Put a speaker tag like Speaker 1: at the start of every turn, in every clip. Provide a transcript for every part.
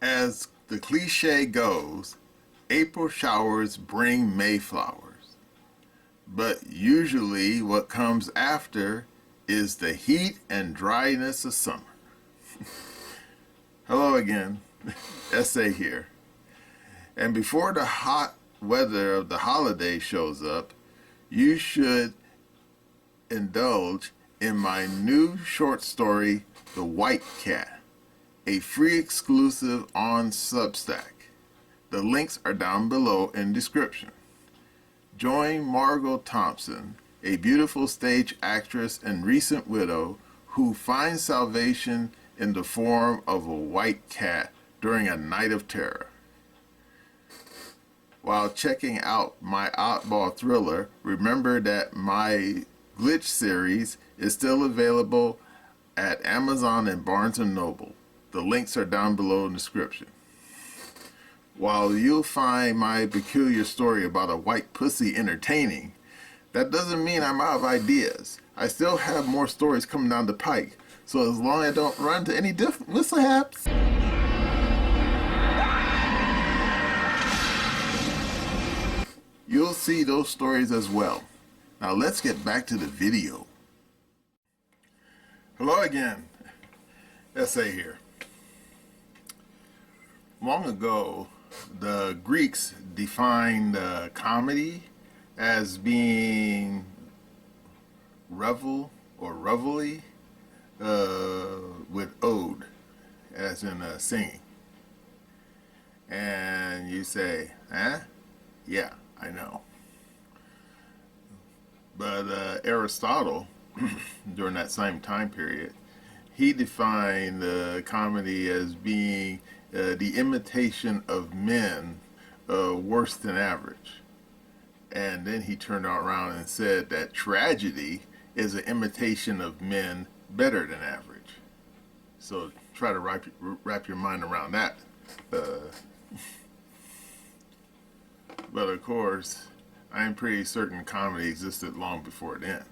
Speaker 1: As the cliche goes, April showers bring May flowers. But usually what comes after is the heat and dryness of summer. Hello again, SA here. And before the hot weather of the holiday shows up, you should indulge in my new short story, The White Cat, a free exclusive on Substack. The links are down below in description. Join Margot Thompson, a beautiful stage actress and recent widow who finds salvation in the form of a white cat during a night of terror. While checking out my oddball thriller, remember that my Glitch series is still available at Amazon and Barnes & Noble. The links are down below in the description. While you'll find my peculiar story about a white pussy entertaining, that doesn't mean I'm out of ideas. I still have more stories coming down the pike, so as long as I don't run into any mishaps, you'll see those stories as well. Now let's get back to the video. Hello again, SA here. Long ago, the Greeks defined comedy as being revel or revelry with ode, as in singing. And you say, huh? Yeah, I know. But Aristotle, during that same time period, he defined comedy as being the imitation of men worse than average. And then he turned around and said that tragedy is an imitation of men better than average. So try to wrap your mind around that. But of course, I'm pretty certain comedy existed long before then.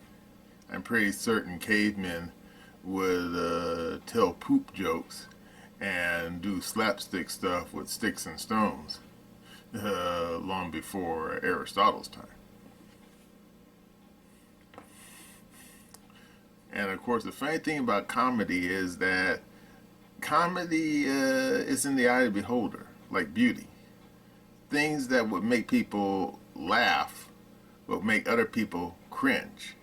Speaker 1: I'm pretty certain cavemen would tell poop jokes and do slapstick stuff with sticks and stones long before Aristotle's time. And of course, the funny thing about comedy is that comedy is in the eye of the beholder, like beauty. Things that would make people laugh will make other people cringe.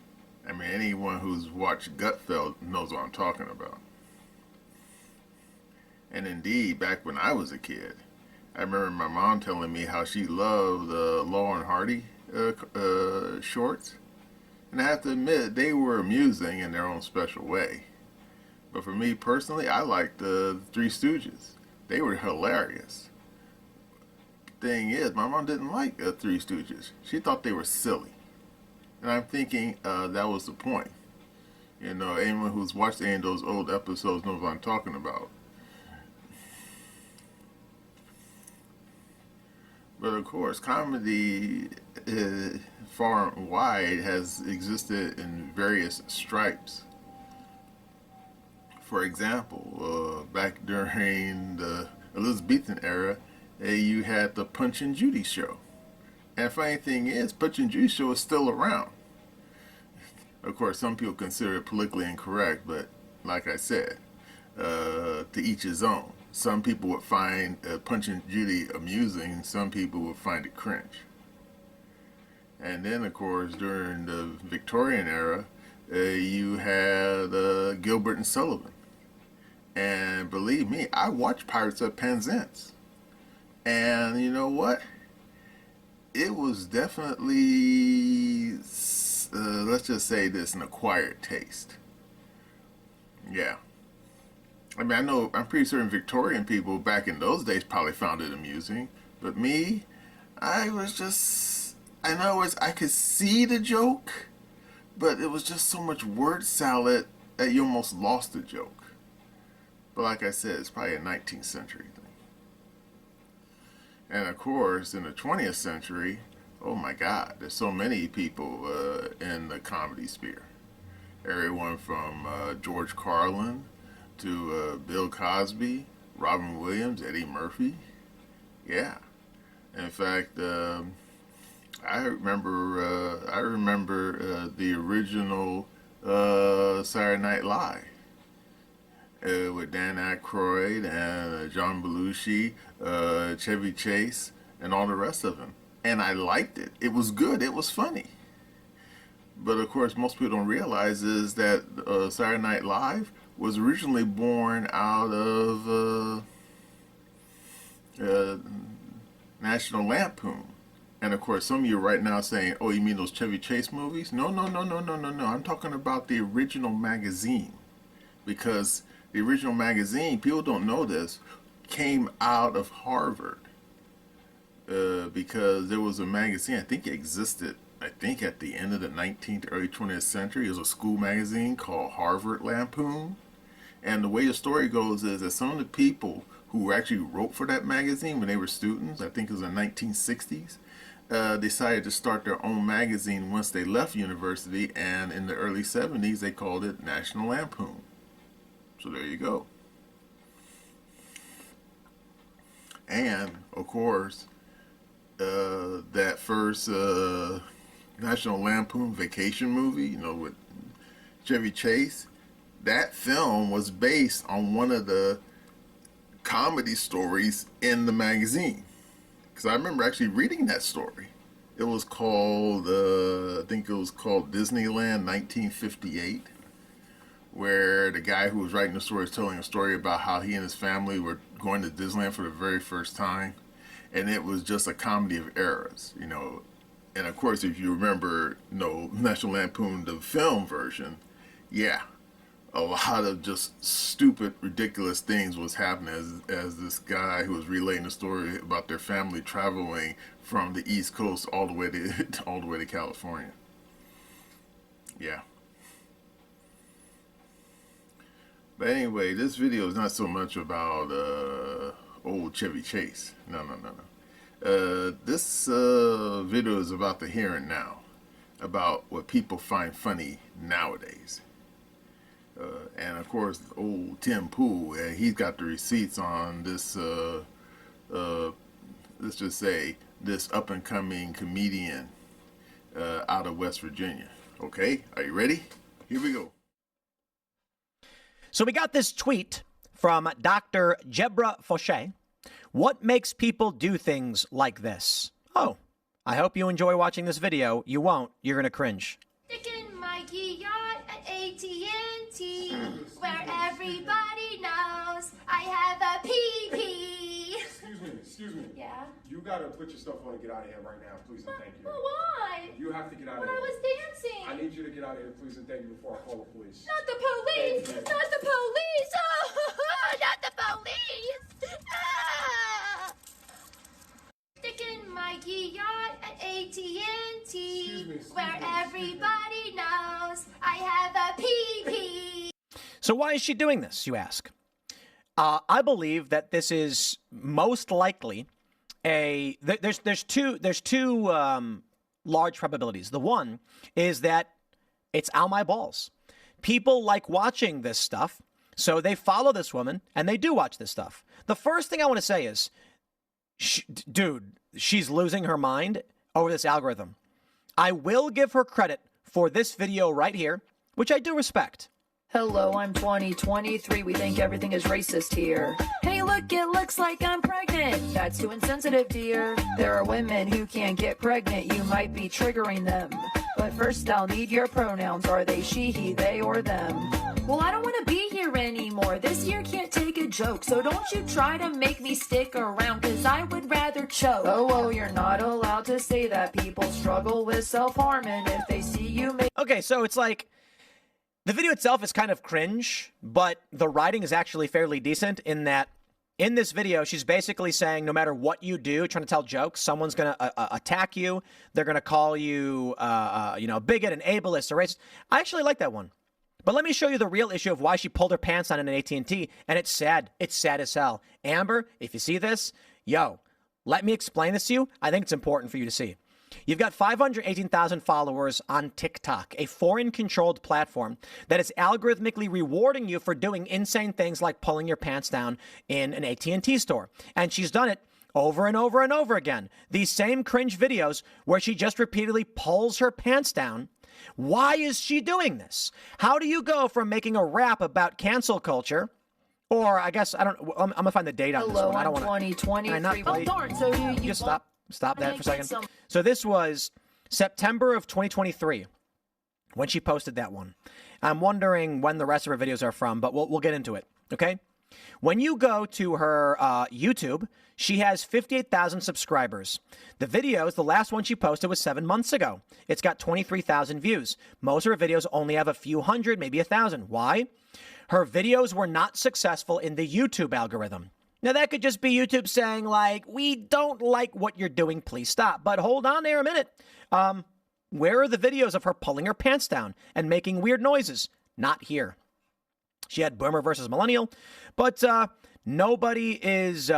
Speaker 1: I mean, anyone who's watched Gutfeld knows what I'm talking about. And indeed, back when I was a kid, I remember my mom telling me how she loved Laurel and Hardy shorts. And I have to admit, they were amusing in their own special way. But for me personally, I liked the Three Stooges. They were hilarious. Thing is, my mom didn't like Three Stooges. She thought they were silly. And I'm thinking that was the point. You know, anyone who's watched any of those old episodes knows what I'm talking about. But of course, comedy far and wide has existed in various stripes. For example, back during the Elizabethan era, you had the Punch and Judy show. And the funny thing is, Punch and Judy show is still around. Of course, some people consider it politically incorrect, but like I said, to each his own. Some people would find Punch and Judy amusing, some people would find it cringe. And then, of course, during the Victorian era, you had Gilbert and Sullivan. And believe me, I watched Pirates of Penzance. And you know what? It was definitely, let's just say this, an acquired taste. Yeah. I mean, I'm pretty certain Victorian people back in those days probably found it amusing. But me, I could see the joke, but it was just so much word salad that you almost lost the joke. But like I said, it's probably a 19th century thing. And of course, in the 20th century, oh my God, there's so many people in the comedy sphere. Everyone from George Carlin to Bill Cosby, Robin Williams, Eddie Murphy. Yeah. In fact, I remember the original Saturday Night Live with Dan Aykroyd and John Belushi, Chevy Chase, and all the rest of them. And I liked it. It was good. It was funny. But of course, most people don't realize is that Saturday Night Live was originally born out of National Lampoon. And of course, some of you right now saying, "Oh, you mean those Chevy Chase movies?" No, no, no, no, no, no, no. I'm talking about the original magazine, because the original magazine, people don't know this, came out of Harvard. Because there was a magazine, I think it existed, I think at the end of the 19th, early 20th century. It was a school magazine called Harvard Lampoon. And the way the story goes is that some of the people who actually wrote for that magazine when they were students, I think it was in the 1960s, decided to start their own magazine once they left university, and in the early 70s they called it National Lampoon. So there you go. And of course, that first National Lampoon Vacation movie, you know, with Chevy Chase, that film was based on one of the comedy stories in the magazine. Because I remember actually reading that story. It was called, I think it was called Disneyland 1958, where the guy who was writing the story was telling a story about how he and his family were going to Disneyland for the very first time. And it was just a comedy of errors, you know. And of course, if you remember, you know, National Lampoon, the film version, yeah, a lot of just stupid, ridiculous things was happening as this guy who was relaying the story about their family traveling from the East Coast all the way to California. Yeah. But anyway, this video is not so much about old Chevy Chase. No, no, no, no. This video is about the here and now, about what people find funny nowadays. And of course, old Tim Pool, he's got the receipts on this, let's just say, this up-and-coming comedian out of West Virginia. Okay, are you ready? Here we go.
Speaker 2: So we got this tweet from Dr. Jebra Fauché. What makes people do things like this? Oh, I hope you enjoy watching this video. You won't. You're going to cringe.
Speaker 3: Sticking my yacht at AT&T, where everybody knows I have a PP.
Speaker 4: Excuse me.
Speaker 3: Yeah?
Speaker 4: You gotta put your stuff on and get out of here right now, please and thank you.
Speaker 3: But why?
Speaker 4: You have to get out
Speaker 3: When
Speaker 4: of
Speaker 3: I
Speaker 4: here.
Speaker 3: was dancing.
Speaker 4: I need you to get out of here, please and thank you, before I call the police.
Speaker 3: Not the police! Not the police! Oh, not the police! Ah! Sticking my yacht at AT&T, where everybody knows I have a PP.
Speaker 2: So why is she doing this, you ask? I believe that this is most likely there's two large probabilities. The one is that it's ow my balls. People like watching this stuff, so they follow this woman and they do watch this stuff. The first thing I want to say is, dude, she's losing her mind over this algorithm. I will give her credit for this video right here, which I do respect.
Speaker 5: Hello, I'm 2023. We think everything is racist here. Hey, look, it looks like I'm pregnant. That's too insensitive, dear. There are women who can't get pregnant. You might be triggering them. But first, I'll need your pronouns. Are they she, he, they, or them? Well, I don't want to be here anymore. This year can't take a joke. So don't you try to make me stick around, cause I would rather choke. Oh, you're not allowed to say that. People struggle with self-harm, and if they see you make...
Speaker 2: Okay, so it's like, the video itself is kind of cringe, but the writing is actually fairly decent in that in this video, she's basically saying no matter what you do, trying to tell jokes, someone's going to attack you. They're going to call you, bigot and ableist or racist. I actually like that one. But let me show you the real issue of why she pulled her pants on in an AT&T, and it's sad. It's sad as hell. Amber, if you see this, let me explain this to you. I think it's important for you to see. You've got 518,000 followers on TikTok, a foreign-controlled platform that is algorithmically rewarding you for doing insane things like pulling your pants down in an AT&T store. And she's done it over and over and over again. These same cringe videos where she just repeatedly pulls her pants down. Why is she doing this? How do you go from making a rap about cancel culture, or I guess, I'm going to find the date on this
Speaker 5: Hello,
Speaker 2: one. I don't
Speaker 5: I'm
Speaker 2: want to.
Speaker 5: 2023. Oh, darn. So you
Speaker 2: Just stop. Stop that for a second.
Speaker 5: some-
Speaker 2: So this was September of 2023 when she posted that one. I'm wondering when the rest of her videos are from, but we'll get into it. Okay. When you go to her YouTube, she has 58,000 subscribers. The videos, the last one she posted was 7 months ago. It's got 23,000 views. Most of her videos only have a few hundred, maybe 1,000. Why? Her videos were not successful in the YouTube algorithm. Now, that could just be YouTube saying, like, we don't like what you're doing. Please stop. But hold on there a minute. Where are the videos of her pulling her pants down and making weird noises? Not here. She had Boomer versus Millennial, but nobody's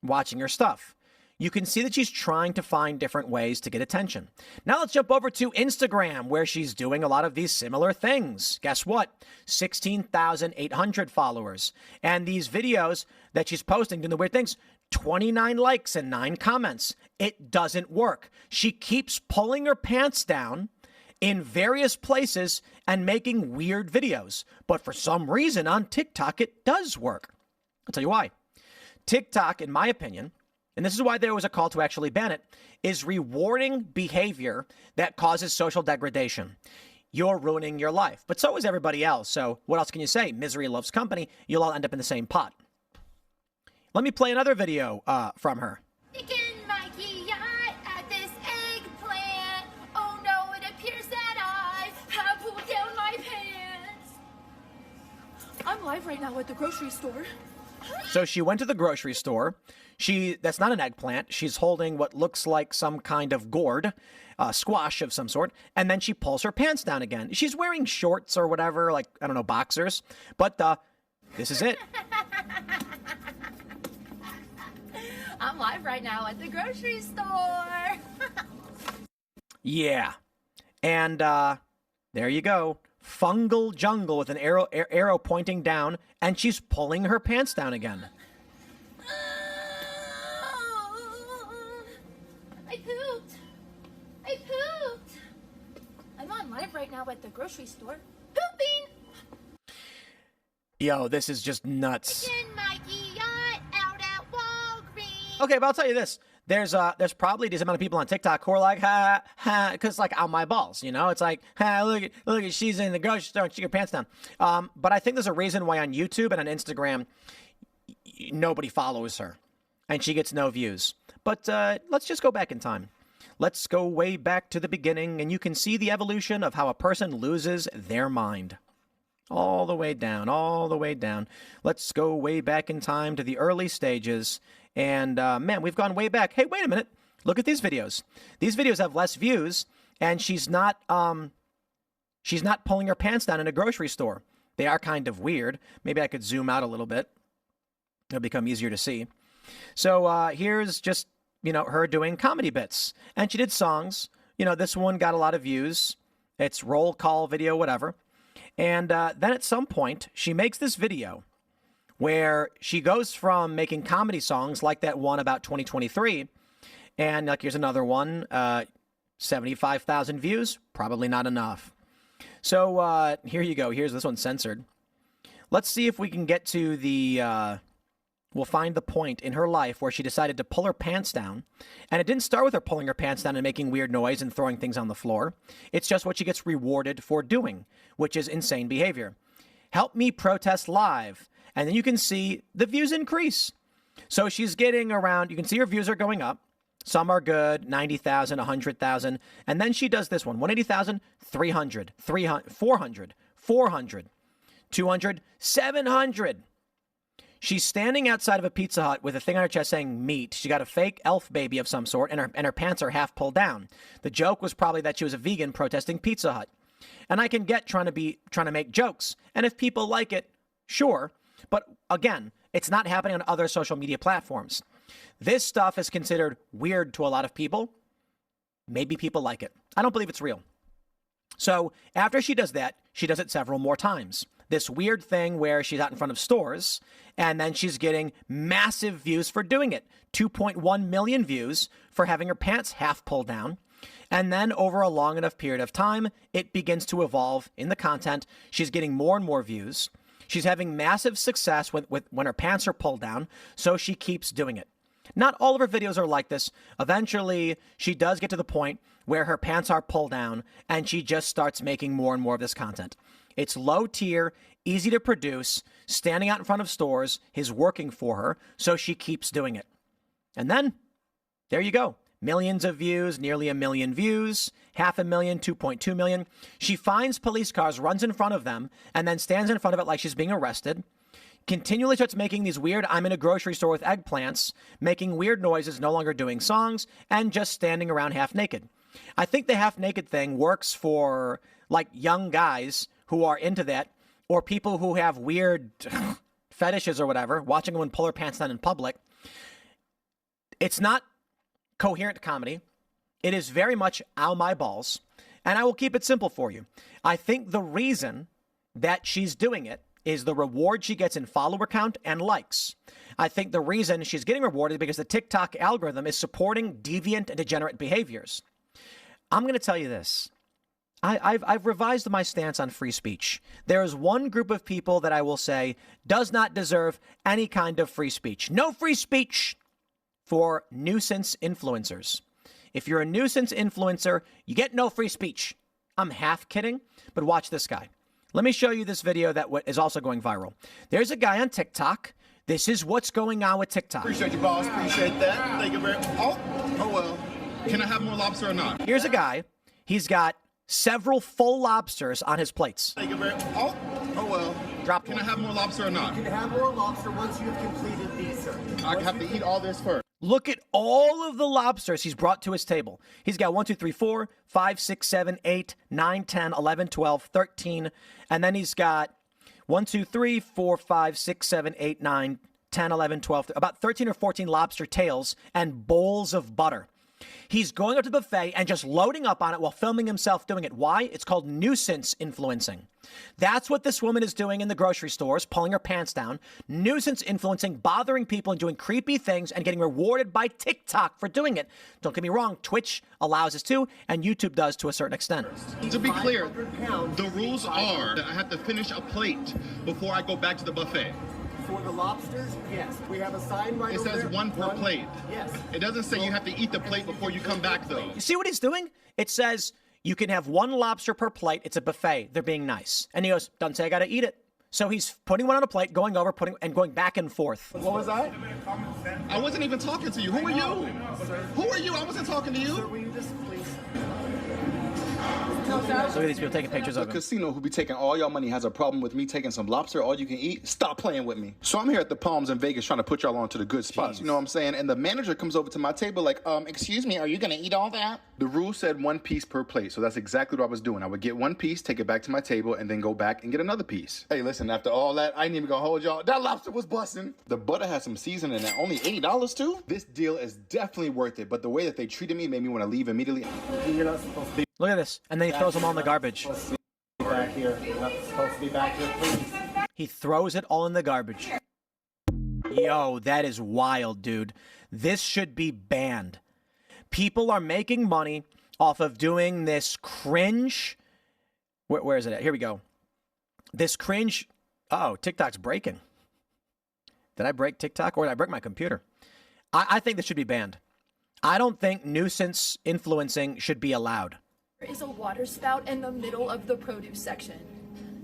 Speaker 2: watching her stuff. You can see that she's trying to find different ways to get attention. Now let's jump over to Instagram, where she's doing a lot of these similar things. Guess what? 16,800 followers. And these videos that she's posting doing the weird things, 29 likes and 9 comments. It doesn't work. She keeps pulling her pants down in various places and making weird videos. But for some reason on TikTok, it does work. I'll tell you why. TikTok, in my opinion, and this is why there was a call to actually ban it, is rewarding behavior that causes social degradation. You're ruining your life, but so is everybody else. So what else can you say? Misery loves company. You'll all end up in the same pot. Let me play another video from her.
Speaker 3: Sticking my yacht at this eggplant. Oh no, it appears that I have pulled down my pants.
Speaker 5: I'm live right now at the grocery store.
Speaker 2: So she went to the grocery store. That's not an eggplant. She's holding what looks like some kind of gourd, squash of some sort. And then she pulls her pants down again. She's wearing shorts or whatever, like, I don't know, boxers. But this is it.
Speaker 3: I'm live right now at the grocery store.
Speaker 2: Yeah. And there you go. Fungal jungle with an arrow pointing down. And she's pulling her pants down again.
Speaker 3: I pooped. I'm on live right now at the grocery store. Pooping.
Speaker 2: Yo, this is just nuts.
Speaker 3: In my yacht out at Walgreens.
Speaker 2: Okay, but I'll tell you this. There's probably this amount of people on TikTok who are like, ha, ha, because like on my balls, you know? It's like, ha, look at, she's in the grocery store and she got her pants down. But I think there's a reason why on YouTube and on Instagram, nobody follows her and she gets no views. But let's just go back in time. Let's go way back to the beginning, and you can see the evolution of how a person loses their mind. All the way down, all the way down. Let's go way back in time to the early stages. And, man, we've gone way back. Hey, wait a minute. Look at these videos. These videos have less views, and she's not pulling her pants down in a grocery store. They are kind of weird. Maybe I could zoom out a little bit. It'll become easier to see. So here's just, her doing comedy bits. And she did songs. This one got a lot of views. It's roll call video, whatever. And then at some point, she makes this video where she goes from making comedy songs like that one about 2023. And like, here's another one, 75,000 views, probably not enough. So here you go. Here's this one censored. Let's see if we can get to the... We'll find the point in her life where she decided to pull her pants down. And it didn't start with her pulling her pants down and making weird noise and throwing things on the floor. It's just what she gets rewarded for doing, which is insane behavior. Help me protest live. And then you can see the views increase. So she's getting around, you can see her views are going up. Some are good, 90,000, 100,000. And then she does this one, 180,000, 300, 400, 400, 200, 700. She's standing outside of a Pizza Hut with a thing on her chest saying meat. She got a fake elf baby of some sort, and her pants are half pulled down. The joke was probably that she was a vegan protesting Pizza Hut. And I can get trying to make jokes. And if people like it, sure. But again, it's not happening on other social media platforms. This stuff is considered weird to a lot of people. Maybe people like it. I don't believe it's real. So after she does that, she does it several more times. This weird thing where she's out in front of stores and then she's getting massive views for doing it. 2.1 million views for having her pants half pulled down. And then over a long enough period of time, it begins to evolve in the content. She's getting more and more views. She's having massive success when her pants are pulled down. So she keeps doing it. Not all of her videos are like this. Eventually, she does get to the point where her pants are pulled down and she just starts making more and more of this content. It's low tier, easy to produce, standing out in front of stores is working for her, so she keeps doing it. And then, there you go. Millions of views, nearly 1 million views, 500,000, 2.2 million. She finds police cars, runs in front of them, and then stands in front of it like she's being arrested. Continually starts making these weird, I'm in a grocery store with eggplants, making weird noises, no longer doing songs, and just standing around half naked. I think the half naked thing works for like young guys who are into that, or people who have weird fetishes or whatever, watching a woman pull her pants down in public. It's not coherent comedy. It is very much ow my balls. And I will keep it simple for you. I think the reason that she's doing it is the reward she gets in follower count and likes. I think the reason she's getting rewarded is because the TikTok algorithm is supporting deviant and degenerate behaviors. I'm going to tell you this. I've revised my stance on free speech. There is one group of people that I will say does not deserve any kind of free speech. No free speech for nuisance influencers. If you're a nuisance influencer, you get no free speech. I'm half kidding, but watch this guy. Let me show you this video that is also going viral. There's a guy on TikTok. This is what's going on with TikTok.
Speaker 6: Appreciate you, boss. Appreciate that. Thank you very much. Oh well. Can I have more lobster or not?
Speaker 2: Here's a guy. He's got several full lobsters on his plates.
Speaker 6: Thank you very much. Oh well.
Speaker 2: Dropped
Speaker 6: Can
Speaker 2: one.
Speaker 6: I have more lobster or not?
Speaker 7: You can have more lobster once you've completed these, sir.
Speaker 6: I have to eat all this first.
Speaker 2: Look at all of the lobsters he's brought to his table. He's got 1, 2, 3, 4, 5, 6, 7, 8, 9, 10, 11, 12, 13. And then he's got 1, 2, 3, 4, 5, 6, 7, 8, 9, 10, 11, 12, about 13 or 14 lobster tails and bowls of butter. He's going up to the buffet and just loading up on it while filming himself doing it. Why? It's called nuisance influencing. That's what this woman is doing in the grocery stores, pulling her pants down, nuisance influencing, bothering people and doing creepy things and getting rewarded by TikTok for doing it. Don't get me wrong, Twitch allows us to, and YouTube does to a certain extent.
Speaker 6: To be clear, the rules are that I have to finish a plate before I go back to the buffet.
Speaker 7: For the lobsters, yes. We have a sign right
Speaker 6: It
Speaker 7: over
Speaker 6: says
Speaker 7: there.
Speaker 6: 1 per plate.
Speaker 7: Yes.
Speaker 6: It doesn't say you have to eat the plate before you come back, though.
Speaker 2: You see what he's doing? It says you can have 1 lobster per plate. It's a buffet. They're being nice. And he goes, doesn't say I got to eat it. So he's putting one on a plate, going over, and going back and forth.
Speaker 7: What was that?
Speaker 6: I wasn't even talking to you. Who are you? Who are you? I wasn't talking to
Speaker 7: Sir,
Speaker 6: you.
Speaker 7: will you just please?
Speaker 2: Look at these people taking pictures
Speaker 6: The
Speaker 2: of him.
Speaker 6: casino who be taking all your money has a problem with me taking some lobster all you can eat. Stop playing with me. So I'm here at the Palms in Vegas trying to put y'all onto the good spots. You know what I'm saying? And the manager comes over to my table like, excuse me, are you gonna eat all that? The rule said 1 piece per plate, so that's exactly what I was doing. I would get 1 piece, take it back to my table, and then go back and get another piece. Hey, listen, after all that, I ain't even gonna hold y'all. That lobster was busting. The butter has some seasoning and only $80 too? This deal is definitely worth it, but the way that they treated me made me want to leave immediately.
Speaker 7: You're not supposed to be
Speaker 2: Look at this. And then he throws them all in the garbage.
Speaker 7: back here. You're not supposed to be back here, please.
Speaker 2: He throws it all in the garbage. Yo, that is wild, dude. This should be banned. People are making money off of doing this cringe. Where is it at? Here we go. This cringe. Uh-oh, TikTok's breaking. Did I break TikTok or did I break my computer? I think this should be banned. I don't think nuisance influencing should be allowed.
Speaker 5: There is a water spout in the middle of the produce section.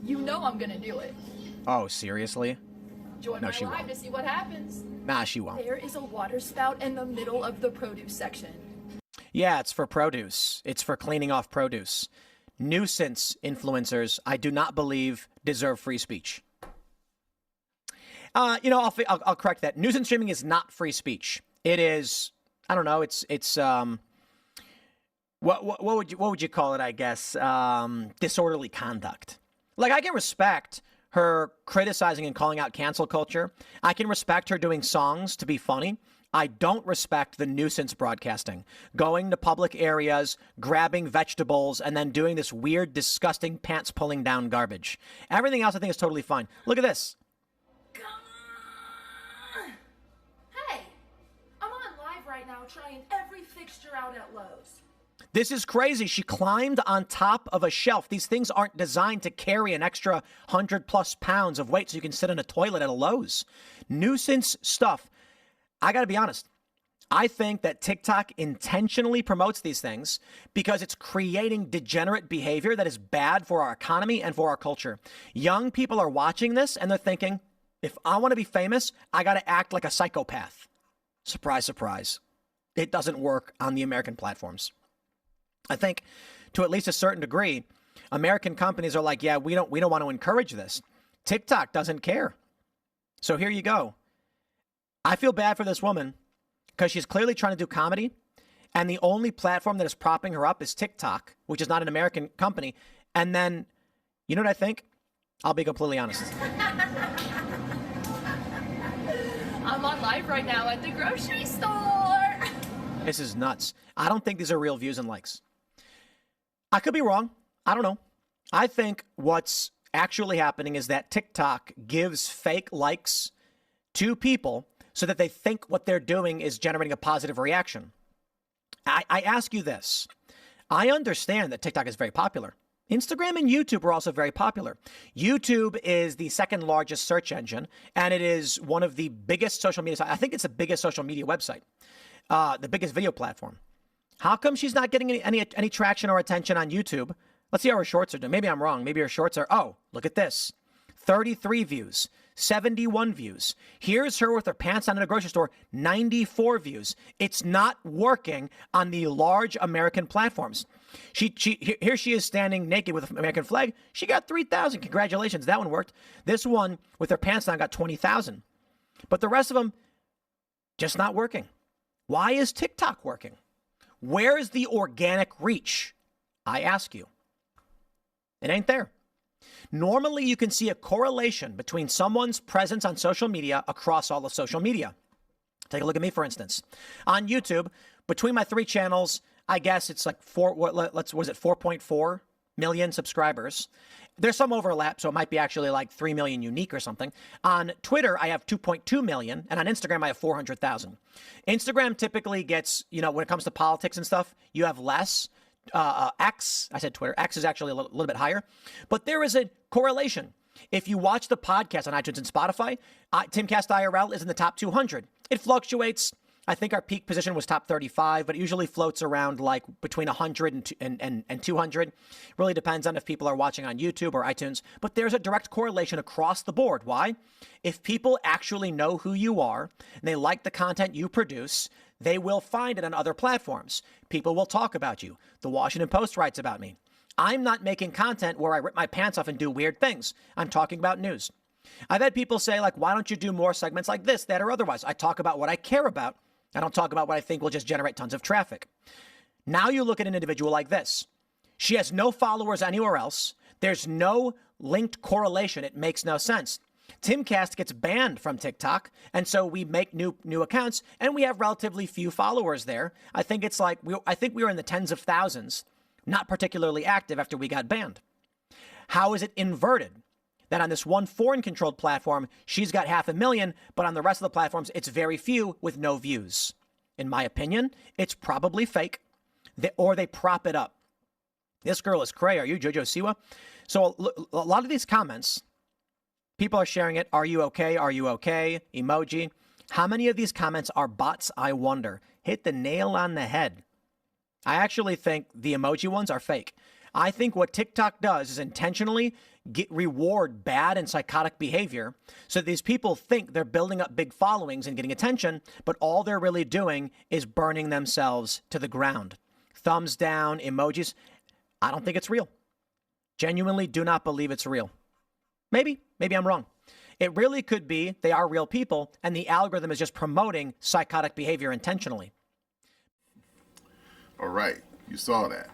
Speaker 5: You know I'm gonna do it.
Speaker 2: Oh, seriously?
Speaker 5: Join
Speaker 2: No,
Speaker 5: my
Speaker 2: she
Speaker 5: live
Speaker 2: won't.
Speaker 5: to see what happens.
Speaker 2: Nah, she won't.
Speaker 5: There is a water spout in the middle of the produce section.
Speaker 2: Yeah, it's for produce. It's for cleaning off produce. Nuisance influencers, I do not believe, deserve free speech. I'll correct that. Nuisance streaming is not free speech. It is, I don't know. It's what would you call it? I guess disorderly conduct. Like, I can respect her criticizing and calling out cancel culture. I can respect her doing songs to be funny. I don't respect the nuisance broadcasting, going to public areas, grabbing vegetables, and then doing this weird, disgusting pants pulling down garbage. Everything else I think is totally fine. Look at this.
Speaker 3: Hey, I'm on live right now trying every fixture out at Lowe's.
Speaker 2: This is crazy. She climbed on top of a shelf. These things aren't designed to carry an extra 100+ pounds of weight so you can sit in a toilet at a Lowe's. Nuisance stuff. I got to be honest. I think that TikTok intentionally promotes these things because it's creating degenerate behavior that is bad for our economy and for our culture. Young people are watching this and they're thinking, if I want to be famous, I got to act like a psychopath. Surprise, surprise. It doesn't work on the American platforms. I think to at least a certain degree, American companies are like, yeah, we don't want to encourage this. TikTok doesn't care. So here you go. I feel bad for this woman because she's clearly trying to do comedy. And the only platform that is propping her up is TikTok, which is not an American company. And then, you know what I think? I'll be completely honest.
Speaker 5: I'm on live right now at the grocery store.
Speaker 2: This is nuts. I don't think these are real views and likes. I could be wrong. I don't know. I think what's actually happening is that TikTok gives fake likes to people so that they think what they're doing is generating a positive reaction. I ask you this. I understand that TikTok is very popular. Instagram and YouTube are also very popular. YouTube is the second largest search engine, and it is one of the biggest social media. I think it's the biggest social media website, the biggest video platform. How come she's not getting any traction or attention on YouTube? Let's see how her shorts are doing. Maybe I'm wrong. Maybe her shorts are, oh, look at this. 33 views, 71 views. Here's her with her pants on in a grocery store, 94 views. It's not working on the large American platforms. Here she is standing naked with an American flag. She got 3,000. Congratulations. That one worked. This one with her pants on got 20,000. But the rest of them, just not working. Why is TikTok working? Where is the organic reach? I ask you. It ain't there. Normally, you can see a correlation between someone's presence on social media across all of social media. Take a look at me, for instance. On YouTube, between my 3 channels, I guess it's like 4.4 million subscribers. There's some overlap, so it might be actually like 3 million unique or something. On Twitter, I have 2.2 million, and on Instagram, I have 400,000. Instagram typically gets, when it comes to politics and stuff, you have less. X, I said Twitter, X is actually a little bit higher, but there is a correlation. If you watch the podcast on iTunes and Spotify, Timcast IRL is in the top 200. It fluctuates. I think our peak position was top 35, but it usually floats around like between 100 and 200. Really depends on if people are watching on YouTube or iTunes, but there's a direct correlation across the board. Why? If people actually know who you are and they like the content you produce, they will find it on other platforms. People will talk about you. The Washington Post writes about me. I'm not making content where I rip my pants off and do weird things. I'm talking about news. I've had people say, like, why don't you do more segments like this, that, or otherwise? I talk about what I care about. I don't talk about what I think will just generate tons of traffic. Now you look at an individual like this. She has no followers anywhere else. There's no linked correlation. It makes no sense. Timcast gets banned from TikTok, and so we make new accounts, and we have relatively few followers there. I think it's like I think we were in the tens of thousands, not particularly active after we got banned. How is it inverted? That on this one foreign-controlled platform, she's got 500,000, but on the rest of the platforms, it's very few with no views. In my opinion, it's probably fake, or they prop it up. This girl is cray. Are you Jojo Siwa? So a lot of these comments, people are sharing it. Are you okay? Are you okay? Emoji. How many of these comments are bots, I wonder? Hit the nail on the head. I actually think the emoji ones are fake. I think what TikTok does is intentionally reward bad and psychotic behavior so these people think they're building up big followings and getting attention, but all they're really doing is burning themselves to the ground. Thumbs down, emojis. I don't think it's real. Genuinely do not believe it's real. Maybe I'm wrong. It really could be they are real people and the algorithm is just promoting psychotic behavior intentionally.
Speaker 1: All right, you saw that.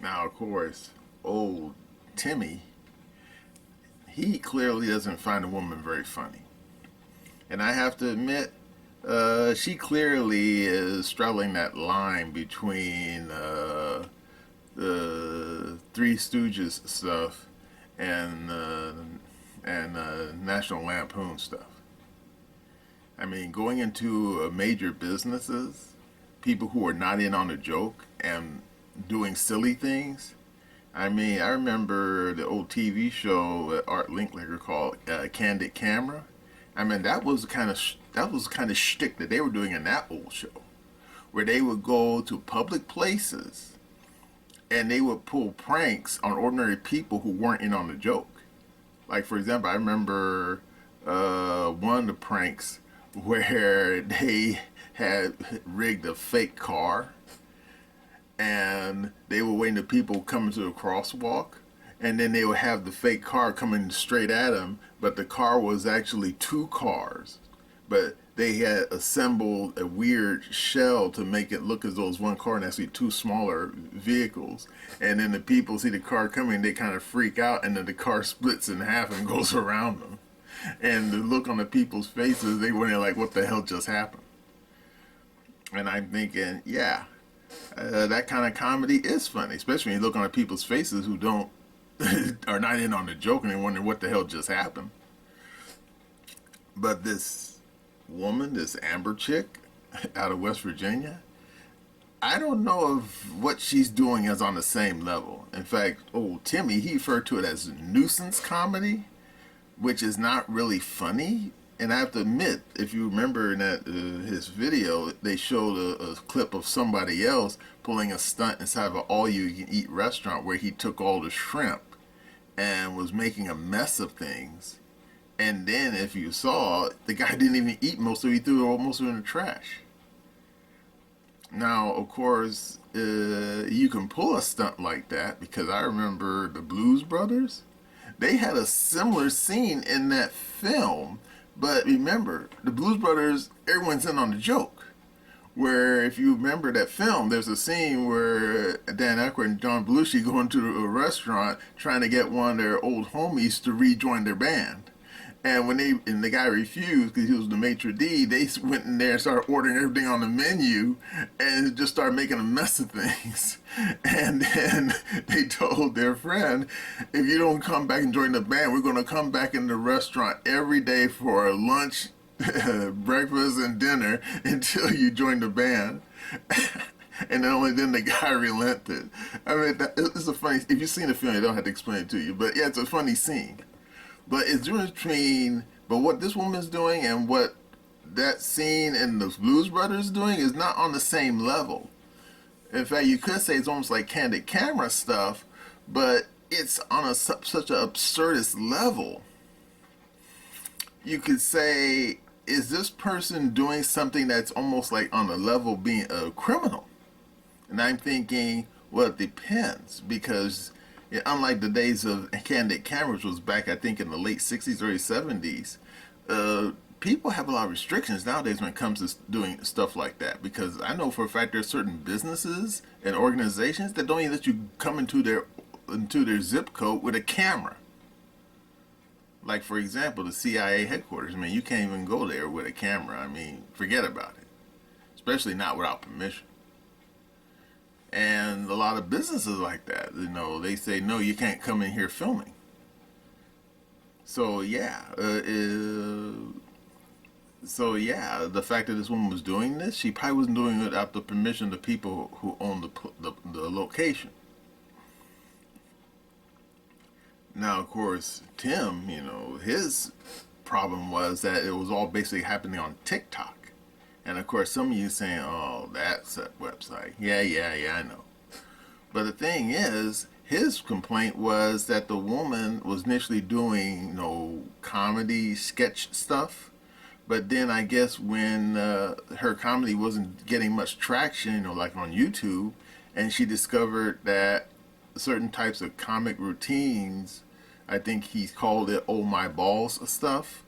Speaker 1: Now, of course, old Timmy, he clearly doesn't find a woman very funny. And I have to admit, She clearly is straddling that line between the Three Stooges stuff and National Lampoon stuff. I mean, going into major businesses, people who are not in on the joke and doing silly things. I mean, I remember the old TV show that Art Linkletter called Candid Camera. I mean, that was kind of shtick that they were doing in that old show, where they would go to public places and they would pull pranks on ordinary people who weren't in on the joke. Like, for example, I remember one of the pranks where they had rigged a fake car and they were waiting to people coming to the crosswalk, and then they would have the fake car coming straight at them, but the car was actually two cars, but they had assembled a weird shell to make it look as though it was one car and actually two smaller vehicles. And then the people see the car coming, they kind of freak out, and then the car splits in half and goes around them. And the look on the people's faces, they were like, what the hell just happened? And I'm thinking, yeah, that kind of comedy is funny, especially when you look on the people's faces who don't are not in on the joke and they wonder what the hell just happened. But this woman, this Amber chick out of West Virginia, I don't know if what she's doing is on the same level. In fact, old Timmy, he referred to it as nuisance comedy, which is not really funny. And I have to admit, if you remember in that his video, they showed a clip of somebody else pulling a stunt inside of an all-you-can-eat restaurant where he took all the shrimp and was making a mess of things. And then, if you saw, the guy didn't even eat most of it. He threw most of it in the trash. Now, of course, you can pull a stunt like that, because I remember the Blues Brothers. They had a similar scene in that film. But remember, the Blues Brothers, everyone's in on the joke. Where, if you remember that film, there's a scene where Dan Aykroyd and John Belushi go into a restaurant trying to get one of their old homies to rejoin their band. And when the guy refused because he was the maitre d', they went in there and started ordering everything on the menu and just started making a mess of things. And then they told their friend, if you don't come back and join the band, we're going to come back in the restaurant every day for lunch, breakfast, and dinner until you join the band. And then only then the guy relented. I mean, it's a funny, if you've seen the film, I don't have to explain it to you. But yeah, it's a funny scene. But it's different between, but what this woman's doing and what that scene in the Blues Brothers doing is not on the same level. In fact, you could say it's almost like candid camera stuff, but it's on such an absurdist level. You could say, is this person doing something that's almost like on the level of being a criminal? And I'm thinking, well, it depends, because yeah, unlike the days of candid cameras, was back, I think, in the late 60s, early 70s, people have a lot of restrictions nowadays when it comes to doing stuff like that. Because I know for a fact there are certain businesses and organizations that don't even let you come into their zip code with a camera. Like, for example, the CIA headquarters. I mean, you can't even go there with a camera. I mean, forget about it. Especially not without permission. And a lot of businesses like that, you know, they say, no, you can't come in here filming. So yeah, the fact that this woman was doing this, she probably wasn't doing it without the permission of the people who own the location. Now, of course, Tim, you know, his problem was that it was all basically happening on TikTok. And of course, some of you saying, oh, that's a website. Yeah, I know. But the thing is, his complaint was that the woman was initially doing, you know, comedy sketch stuff. But then I guess when her comedy wasn't getting much traction, you know, like on YouTube, and she discovered that certain types of comic routines, I think he called it "Oh My Balls" stuff,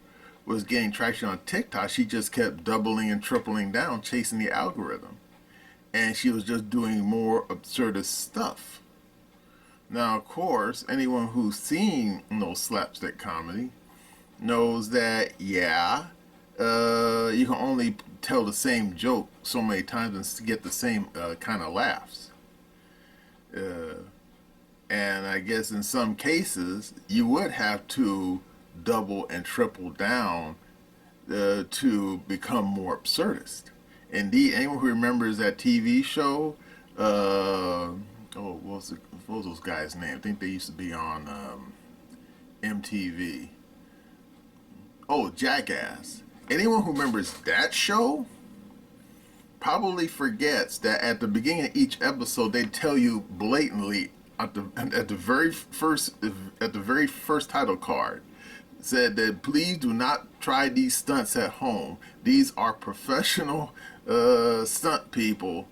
Speaker 1: was getting traction on TikTok, she just kept doubling and tripling down, chasing the algorithm. And she was just doing more absurdist stuff. Now, of course, anyone who's seen, you know, slapstick comedy knows that, yeah, you can only tell the same joke so many times and get the same kind of laughs. And I guess in some cases, you would have to double and triple down to become more absurdist. Indeed, anyone who remembers that TV show, what was those guys' name? I think they used to be on MTV. Oh, Jackass. Anyone who remembers that show probably forgets that at the beginning of each episode, they tell you blatantly at the very first title card, said that please do not try these stunts at home. These are professional stunt people,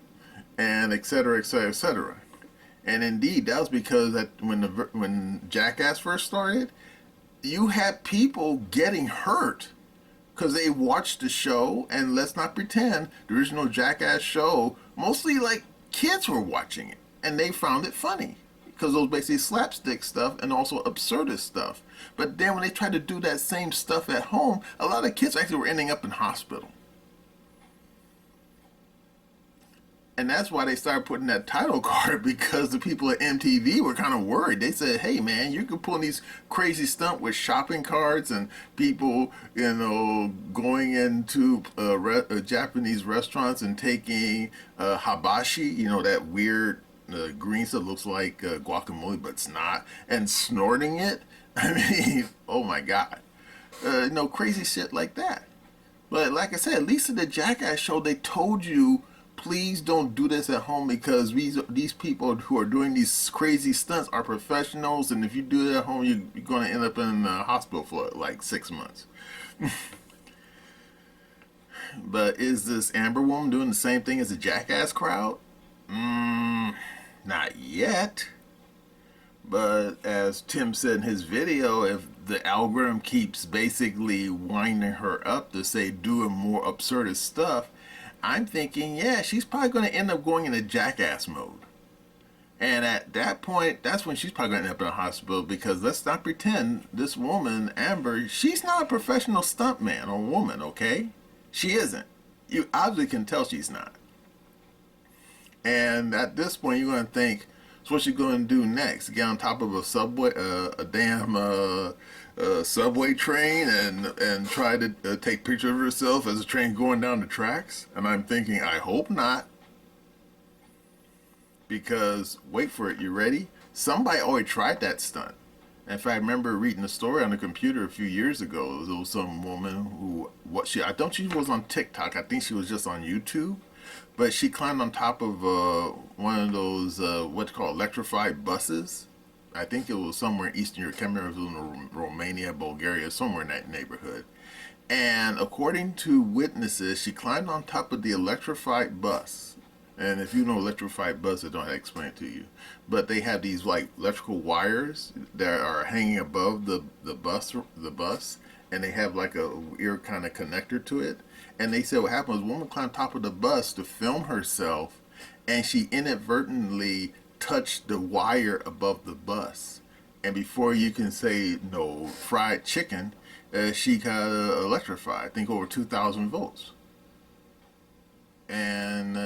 Speaker 1: and et cetera, et cetera, et cetera. And indeed, that was because when Jackass first started, you had people getting hurt because they watched the show, and let's not pretend, the original Jackass show, mostly like kids were watching it, and they found it funny because it was basically slapstick stuff and also absurdist stuff. But then when they tried to do that same stuff at home, a lot of kids actually were ending up in hospital. And that's why they started putting that title card, because the people at MTV were kind of worried. They said, hey man, you could pull these crazy stunt with shopping carts and people, going into Japanese restaurants and taking hibachi, that weird green stuff looks like guacamole, but it's not, and snorting it. I mean, oh my God. Crazy shit like that. But like I said, at least in the Jackass show, they told you, please don't do this at home because these people who are doing these crazy stunts are professionals, and if you do it at home, you're going to end up in the hospital for like 6 months. But is this Amber woman doing the same thing as the Jackass crowd? Not yet. But as Tim said in his video, if the algorithm keeps basically winding her up to say doing more absurdist stuff, I'm thinking, yeah, she's probably going to end up going into Jackass mode. And at that point, that's when she's probably going to end up in a hospital, because let's not pretend this woman, Amber, she's not a professional stuntman or woman, okay? She isn't. You obviously can tell she's not. And at this point, you're going to think, so what's she going to do next? Get on top of a subway, a damn subway train and try to take pictures of herself as a train going down the tracks? And I'm thinking, I hope not. Because, wait for it, you ready? Somebody already tried that stunt. In fact, I remember reading a story on the computer a few years ago. There was some woman who, I don't think she was on TikTok. I think she was just on YouTube. But she climbed on top of one of those, what's called electrified buses. I think it was somewhere in Eastern Europe. I can't remember if it was in Romania, Bulgaria, somewhere in that neighborhood. And according to witnesses, she climbed on top of the electrified bus. And if you know electrified bus, I don't have to explain it to you. But they have these like electrical wires that are hanging above the bus, and they have like a weird kind of connector to it. And they said what happened was a woman climbed on top of the bus to film herself, and she inadvertently touched the wire above the bus. And before you can say no fried chicken, she got electrified. I think over 2,000 volts. And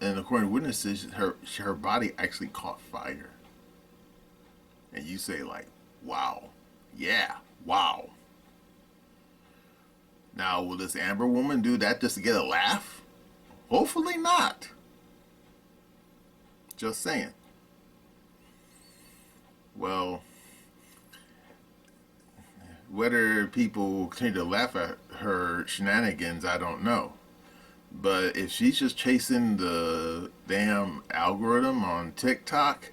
Speaker 1: according to witnesses, her body actually caught fire. And you say like, wow, yeah, wow. Now, will this Amber woman do that just to get a laugh? Hopefully not. Just saying. Well, whether people will continue to laugh at her shenanigans, I don't know. But if she's just chasing the damn algorithm on TikTok,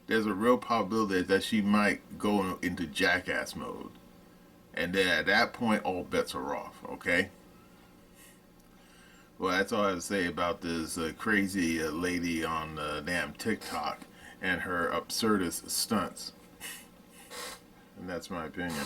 Speaker 1: there's a real probability that she might go into Jackass mode. And then at that point, all bets are off, okay? Well, that's all I have to say about this crazy lady on damn TikTok and her absurdist stunts. And that's my opinion.